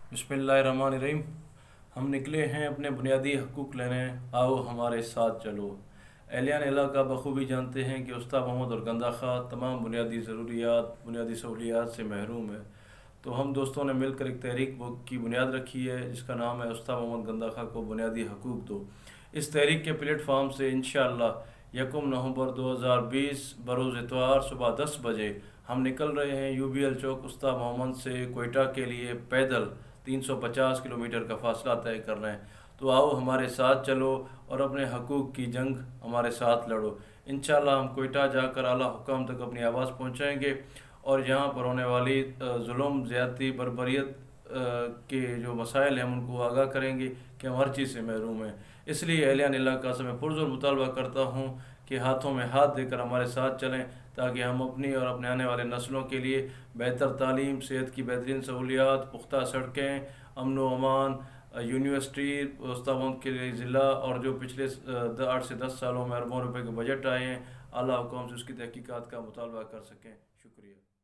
बिस्मिल्लाहिर्रहमानिर्रहीम। हम निकले हैं अपने बुनियादी हकूक़ लेने, आओ हमारे साथ चलो। एहलियान इलाका बखूबी जानते हैं कि उस्ताद मोहम्मद और गंदा खां तमाम बुनियादी ज़रूरियात, बुनियादी सहूलियात से महरूम है। तो हम दोस्तों ने मिलकर एक तहरीक की बुनियाद रखी है जिसका नाम है उस्ताद मोहम्मद गंदा खां को बुनियादी हकूक़ दो। इस तहरीक के प्लेटफार्म से इंशाअल्लाह 1 नवंबर 2020 बरोज़ इतवार सुबह 10 बजे हम निकल रहे हैं यूबीएल चौक उस्ताद मोहम्मद से कोयटा के लिए पैदल 350 किलोमीटर का फासला तय कर रहे हैं। तो आओ हमारे साथ चलो और अपने हकूक़ की जंग हमारे साथ लड़ो। इंशाअल्लाह हम कोयटा जाकर आला हुकाम तक अपनी आवाज़ पहुँचाएँगे और यहाँ पर होने वाली जुल्म, ज़्यादती, बर्बरियत के जो मसाइल हैं हम उनको आगाह करेंगे कि हम हर चीज़ से महरूम हैं। इसलिए एहलियान इलाका से मैं पुरज़ोर मुतालबा करता हूँ कि हाथों में हाथ देकर हमारे साथ चलें ताकि हम अपनी और अपने आने वाले नस्लों के लिए बेहतर तालीम, सेहत की बेहतरीन सहूलियात, पुख्ता सड़कें, अमन व अमान, यूनिवर्सिटी, उस्ताद के लिए ज़िला और जो पिछले 8 से 10 सालों में अरबों रुपए के बजट आए हैं, आला हुकाम से उसकी तहकीकात का मुतालबा कर सकें। शुक्रिया।